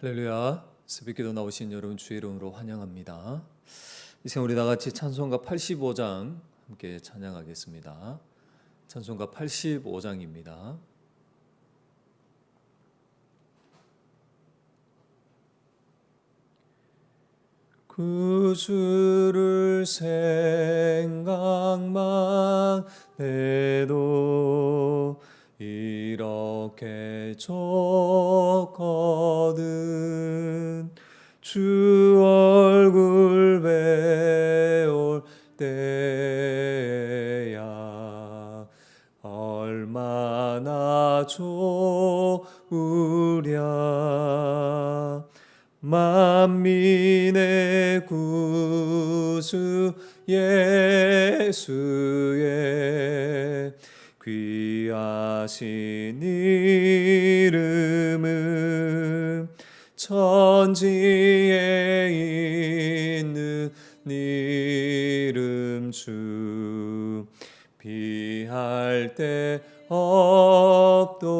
할렐루야. 새벽기도 나오신 여러분 주의 이름으로 환영합니다. 이생 우리 다같이 찬송가 85장 함께 찬양하겠습니다. 찬송가 85장입니다. 구주를 생각만 해도 이렇게 좋거든. 주 얼굴 배울 때야 얼마나 좋으랴. 만민의 구주 예수의 귀하신 이름은 천지에 있는 이름 주 비할 데 없도다.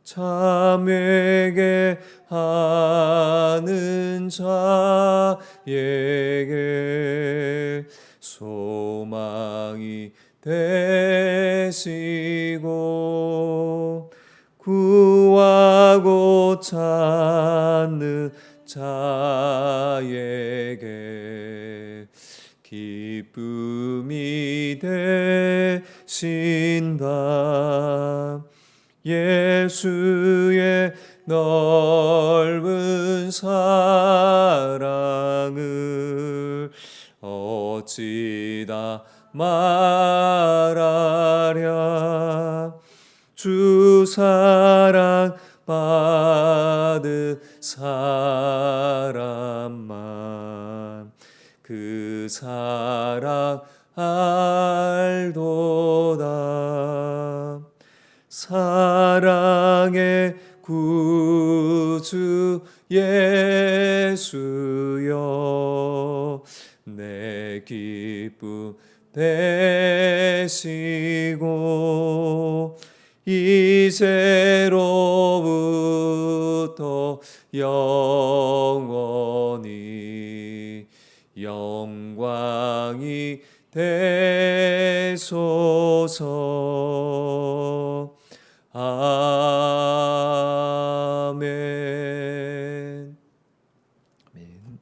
참회게 하는 자에게 소망이 되시고 구하고 찾는 자에게 기쁨이 되신다. 예수의 넓은 사랑을 어찌 다 말하랴. 주 사랑 받은 사람만 그 사랑 알도다. 사랑의 구주 예수여 내 기쁨 되시고 이제로부터 영원히 영광이 되소서. 아멘. 아멘.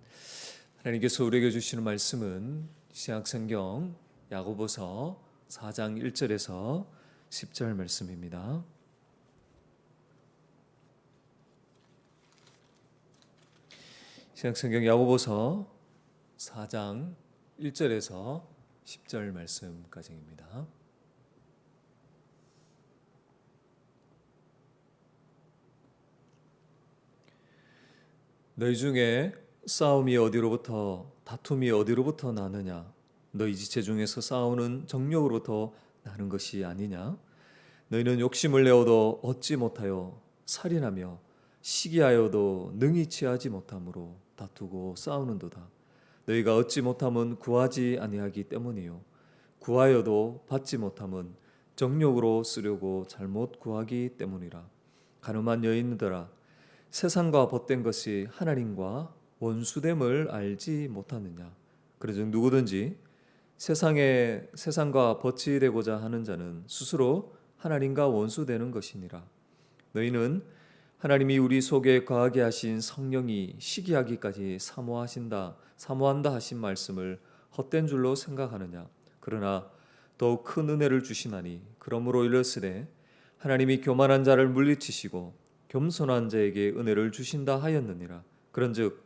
하나님께서 우리에게 주시는 말씀은 신약성경 야고보서 4장 1절에서 10절 말씀입니다. 신약성경 야고보서 4장 1절에서 10절 말씀까지입니다. 너희 중에 싸움이 어디로부터 다툼이 어디로부터 나느냐? 너희 지체 중에서 싸우는 정욕으로부터 나는 것이 아니냐? 너희는 욕심을 내어도 얻지 못하여 살인하며 시기하여도 능히 취하지 못함으로 다투고 싸우는도다. 너희가 얻지 못함은 구하지 아니하기 때문이요 구하여도 받지 못함은 정욕으로 쓰려고 잘못 구하기 때문이라. 가늠한 여인들아, 세상과 벗된 것이 하나님과 원수됨을 알지 못하느냐? 그러즉 누구든지 세상과 벗이 되고자 하는 자는 스스로 하나님과 원수되는 것이니라. 너희는 하나님이 우리 속에 거하게 하신 성령이 시기하기까지 사모한다 하신 말씀을 헛된 줄로 생각하느냐? 그러나 더욱 큰 은혜를 주시나니 그러므로 이르시되 하나님이 교만한 자를 물리치시고 겸손한 자에게 은혜를 주신다 하였느니라. 그런즉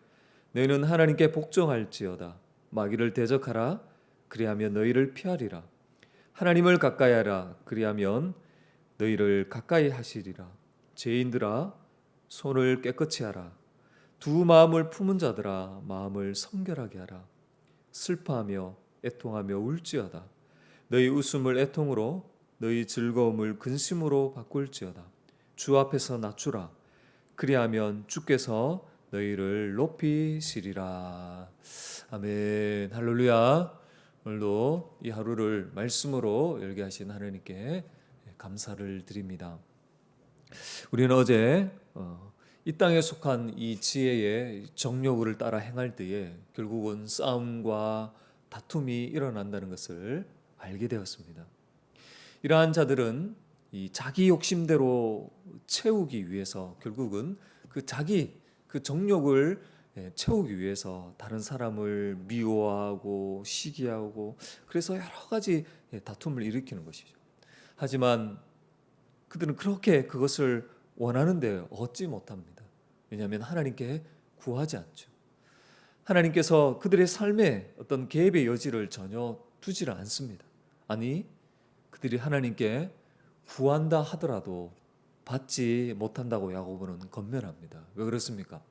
너희는 하나님께 복종할지어다. 마귀를 대적하라. 그리하면 너희를 피하리라. 하나님을 가까이하라. 그리하면 너희를 가까이 하시리라. 죄인들아, 손을 깨끗이 하라. 두 마음을 품은 자들아, 마음을 성결하게 하라. 슬퍼하며 애통하며 울지어다. 너희 웃음을 애통으로 너희 즐거움을 근심으로 바꿀지어다. 주 앞에서 낮추라. 그리하면 주께서 너희를 높이시리라. 아멘. 할렐루야. 오늘도 이 하루를 말씀으로 열게 하신 하나님께 감사를 드립니다. 우리는 어제 이 땅에 속한 이 지혜의 정욕을 따라 행할 때에 결국은 싸움과 다툼이 일어난다는 것을 알게 되었습니다. 이러한 자들은 이 자기 욕심대로 채우기 위해서 결국은 그 정욕을 채우기 위해서 다른 사람을 미워하고 시기하고 그래서 여러 가지 다툼을 일으키는 것이죠. 하지만 그들은 그렇게 그것을 원하는데 얻지 못합니다. 왜냐하면 하나님께 구하지 않죠. 하나님께서 그들의 삶에 어떤 개입의 여지를 전혀 두지를 않습니다. 아니, 그들이 하나님께 구한다 하더라도 받지 못한다고 야고보는 권면합니다. 왜 그렇습니까?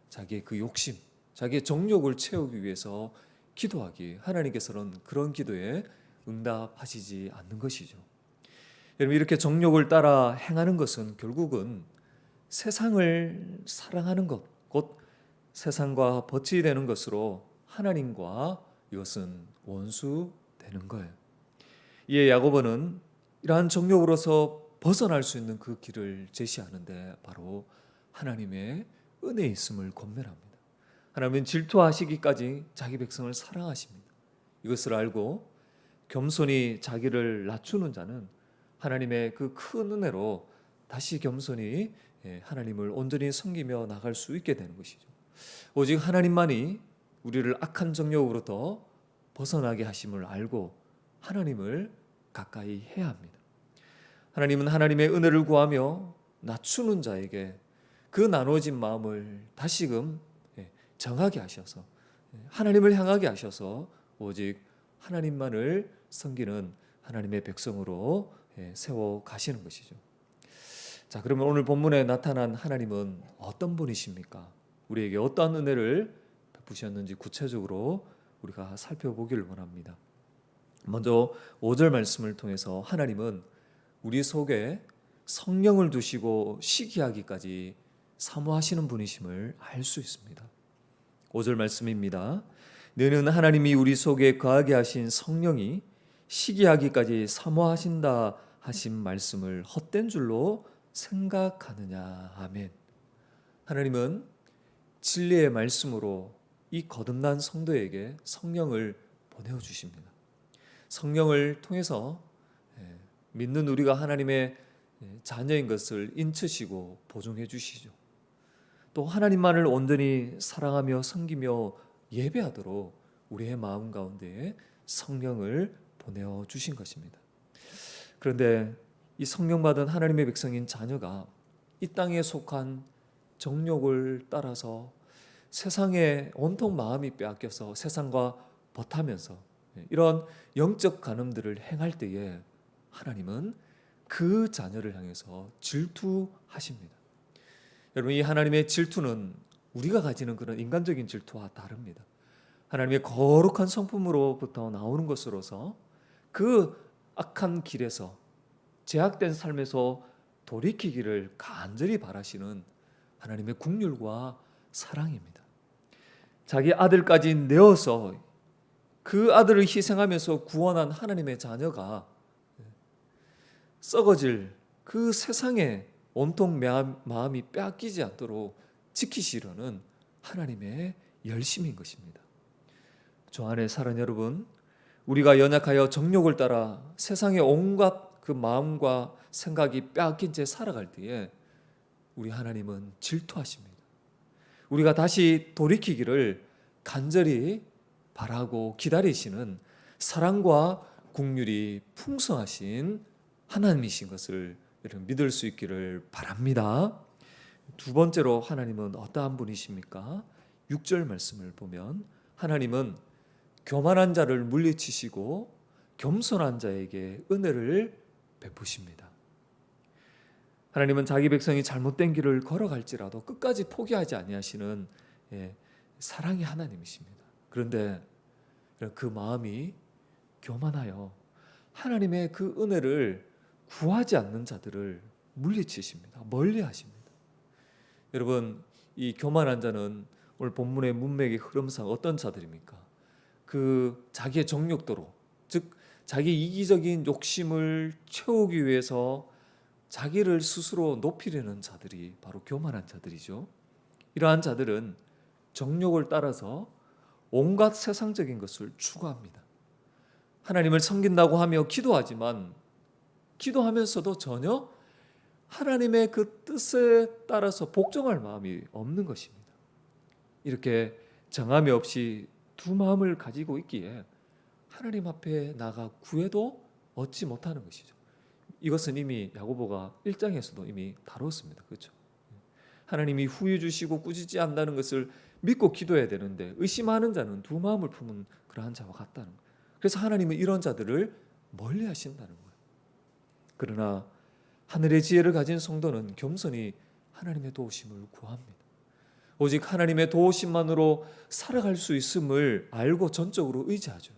자기의 그 욕심, 자기의 정욕을 채우기 위해서 기도하기, 하나님께서는 그런 기도에 응답하시지 않는 것이죠. 여러분, 이렇게 정욕을 따라 행하는 것은 결국은 세상을 사랑하는 것, 곧 세상과 버티게 되는 것으로 하나님과 이것은 원수되는 거예요. 이에 야고보는 이러한 정욕으로서 벗어날 수 있는 그 길을 제시하는데 바로 하나님의 은혜에 있음을 권면합니다. 하나님은 질투하시기까지 자기 백성을 사랑하십니다. 이것을 알고 겸손히 자기를 낮추는 자는 하나님의 그 큰 은혜로 다시 겸손히 하나님을 온전히 섬기며 나갈 수 있게 되는 것이죠. 오직 하나님만이 우리를 악한 정욕으로부터 벗어나게 하심을 알고 하나님을 가까이 해야 합니다. 하나님은 하나님의 은혜를 구하며 낮추는 자에게 그 나눠진 마음을 다시금 정하게 하셔서 하나님을 향하게 하셔서 오직 하나님만을 섬기는 하나님의 백성으로 세워 가시는 것이죠. 자, 그러면 오늘 본문에 나타난 하나님은 어떤 분이십니까? 우리에게 어떠한 은혜를 베푸셨는지 구체적으로 우리가 살펴보기를 원합니다. 먼저 5절 말씀을 통해서 하나님은 우리 속에 성령을 두시고 시기하기까지 사모하시는 분이심을 알 수 있습니다. 5절 말씀입니다. 너는 하나님이 우리 속에 거하게 하신 성령이 시기하기까지 사모하신다 하신 말씀을 헛된 줄로 생각하느냐. 아멘. 하나님은 진리의 말씀으로 이 거듭난 성도에게 성령을 보내주십니다. 성령을 통해서 믿는 우리가 하나님의 자녀인 것을 인치시고 보증해 주시죠. 또 하나님만을 온전히 사랑하며 섬기며 예배하도록 우리의 마음 가운데 성령을 보내어 주신 것입니다. 그런데 이 성령 받은 하나님의 백성인 자녀가 이 땅에 속한 정욕을 따라서 세상에 온통 마음이 빼앗겨서 세상과 버타면서 이런 영적 간음들을 행할 때에 하나님은 그 자녀를 향해서 질투하십니다. 여러분, 이 하나님의 질투는 우리가 가지는 그런 인간적인 질투와 다릅니다. 하나님의 거룩한 성품으로부터 나오는 것으로서 그 악한 길에서 제약된 삶에서 돌이키기를 간절히 바라시는 하나님의 긍휼과 사랑입니다. 자기 아들까지 내어서 그 아들을 희생하면서 구원한 하나님의 자녀가 썩어질 그 세상에 온통 마음이 빼앗기지 않도록 지키시려는 하나님의 열심인 것입니다. 저 안에 사는 여러분, 우리가 연약하여 정욕을 따라 세상의 온갖 그 마음과 생각이 빼앗긴 채 살아갈 때에 우리 하나님은 질투하십니다. 우리가 다시 돌이키기를 간절히 바라고 기다리시는 사랑과 긍휼이 풍성하신 하나님이신 것을 여러분 믿을 수 있기를 바랍니다. 두 번째로 하나님은 어떠한 분이십니까? 6절 말씀을 보면 하나님은 교만한 자를 물리치시고 겸손한 자에게 은혜를 베푸십니다. 하나님은 자기 백성이 잘못된 길을 걸어갈지라도 끝까지 포기하지 아니하시는 사랑의 하나님이십니다. 그런데 그 마음이 교만하여 하나님의 그 은혜를 구하지 않는 자들을 물리치십니다. 멀리하십니다. 여러분, 이 교만한 자는 오늘 본문의 문맥의 흐름상 어떤 자들입니까? 그 자기의 정욕도로, 즉 자기 이기적인 욕심을 채우기 위해서 자기를 스스로 높이려는 자들이 바로 교만한 자들이죠. 이러한 자들은 정욕을 따라서 온갖 세상적인 것을 추구합니다. 하나님을 섬긴다고 하며 기도하지만 기도하면서도 전혀 하나님의 그 뜻에 따라서 복종할 마음이 없는 것입니다. 이렇게 정함이 없이 두 마음을 가지고 있기에 하나님 앞에 나가 구해도 얻지 못하는 것이죠. 이것은 이미 야고보가 1장에서도 이미 다뤘습니다. 그렇죠? 하나님이 후유 주시고 꾸짖지 않는다는 것을 믿고 기도해야 되는데 의심하는 자는 두 마음을 품은 그러한 자와 같다는 거예요. 그래서 하나님은 이런 자들을 멀리 하신다는 거예요. 그러나 하늘의 지혜를 가진 성도는 겸손히 하나님의 도우심을 구합니다. 오직 하나님의 도우심만으로 살아갈 수 있음을 알고 전적으로 의지하죠.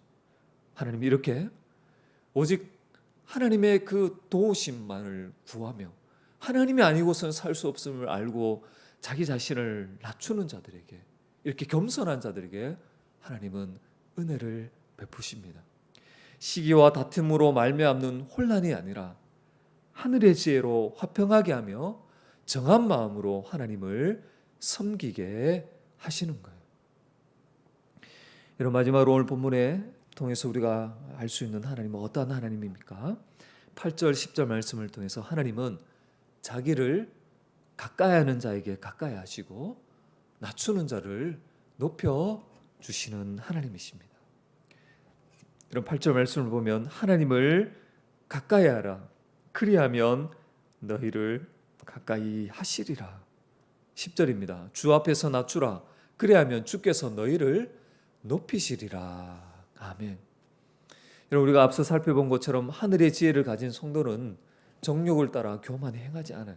하나님이 이렇게 오직 하나님의 그 도우심만을 구하며 하나님이 아니고서는 살 수 없음을 알고 자기 자신을 낮추는 자들에게, 이렇게 겸손한 자들에게 하나님은 은혜를 베푸십니다. 시기와 다툼으로 말미암는 혼란이 아니라 하늘의 지혜로 화평하게 하며 정한 마음으로 하나님을 섬기게 하시는 거예요. 여러분, 마지막으로 오늘 본문에 통해서 우리가 알 수 있는 하나님은 어떠한 하나님입니까? 8절 10절 말씀을 통해서 하나님은 자기를 가까이 하는 자에게 가까이 하시고 낮추는 자를 높여 주시는 하나님이십니다. 이런 8절 말씀을 보면 하나님을 가까이 하라, 그리하면 너희를 가까이 하시리라. 10절입니다. 주 앞에서 낮추라, 그리하면 주께서 너희를 높이시리라. 아멘. 여러분, 우리가 앞서 살펴본 것처럼 하늘의 지혜를 가진 성도는 정욕을 따라 교만히 행하지 않아요.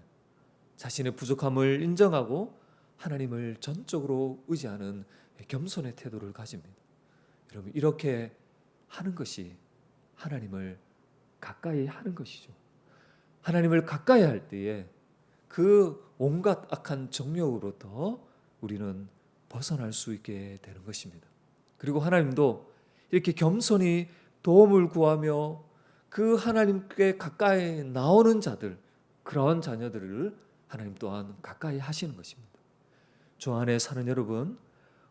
자신의 부족함을 인정하고 하나님을 전적으로 의지하는 겸손의 태도를 가집니다. 여러분, 이렇게 하는 것이 하나님을 가까이 하는 것이죠. 하나님을 가까이 할 때에 그 온갖 악한 정욕으로부터 우리는 벗어날 수 있게 되는 것입니다. 그리고 하나님도 이렇게 겸손히 도움을 구하며 그 하나님께 가까이 나오는 자들, 그런 자녀들을 하나님 또한 가까이 하시는 것입니다. 주 안에 사는 여러분,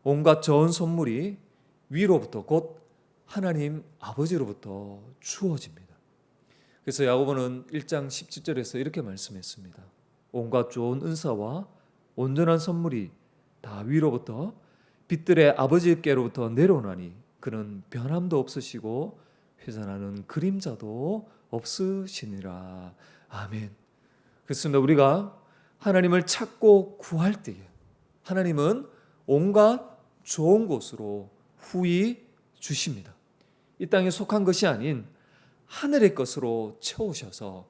온갖 좋은 선물이 위로부터 곧 하나님 아버지로부터 주어집니다. 그래서 야고보는 1장 17절에서 이렇게 말씀했습니다. 온갖 좋은 은사와 온전한 선물이 다 위로부터 빛들의 아버지께로부터 내려오나니 그는 변함도 없으시고 회전하는 그림자도 없으시니라. 아멘. 그렇습니다. 우리가 하나님을 찾고 구할 때에 하나님은 온갖 좋은 곳으로 후히 주십니다. 이 땅에 속한 것이 아닌 하늘의 것으로 채우셔서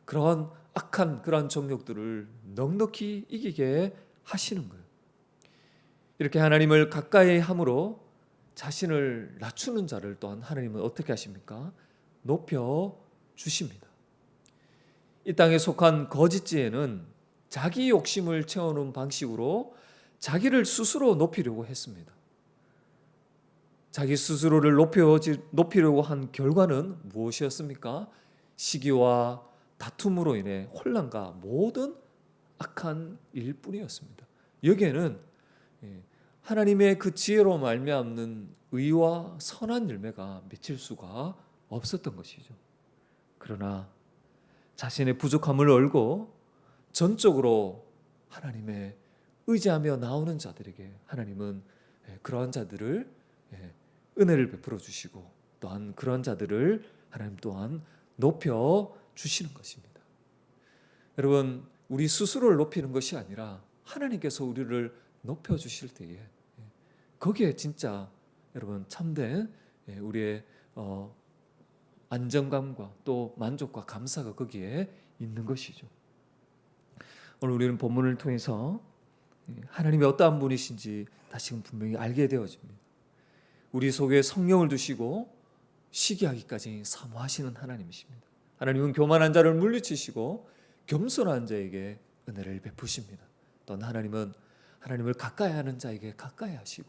그러한 악한 그러한 정욕들을 넉넉히 이기게 하시는 거예요. 이렇게 하나님을 가까이 함으로 자신을 낮추는 자를 또한 하나님은 어떻게 하십니까? 높여 주십니다. 이 땅에 속한 거짓 지혜는 자기 욕심을 채우는 방식으로 자기를 스스로 높이려고 했습니다. 자기 스스로를 높이려고 한 결과는 무엇이었습니까? 시기와 다툼으로 인해 혼란과 모든 악한 일뿐이었습니다. 여기에는 하나님의 그 지혜로 말미암는 의와 선한 열매가 맺힐 수가 없었던 것이죠. 그러나 자신의 부족함을 알고 전적으로 하나님의 의지하며 나오는 자들에게 하나님은 그러한 자들을 은혜를 베풀어 주시고 또한 그러한 자들을 하나님 또한 높여 주시는 것입니다. 여러분, 우리 스스로를 높이는 것이 아니라 하나님께서 우리를 높여 주실 때에 거기에 진짜 여러분 참된 우리의 안정감과 또 만족과 감사가 거기에 있는 것이죠. 오늘 우리는 본문을 통해서 하나님이 어떠한 분이신지 다시금 분명히 알게 되어집니다. 우리 속에 성령을 두시고 시기하기까지 사모하시는 하나님이십니다. 하나님은 교만한 자를 물리치시고 겸손한 자에게 은혜를 베푸십니다. 또한 하나님은 하나님을 가까이 하는 자에게 가까이 하시고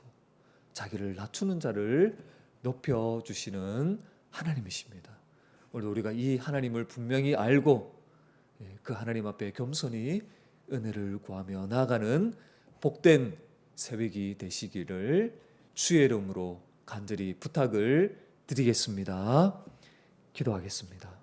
자기를 낮추는 자를 높여주시는 하나님이십니다. 오늘 우리가 이 하나님을 분명히 알고 그 하나님 앞에 겸손히 은혜를 구하며 나아가는 복된 새벽이 되시기를 주의 이름으로 간절히 부탁을 드리겠습니다. 기도하겠습니다.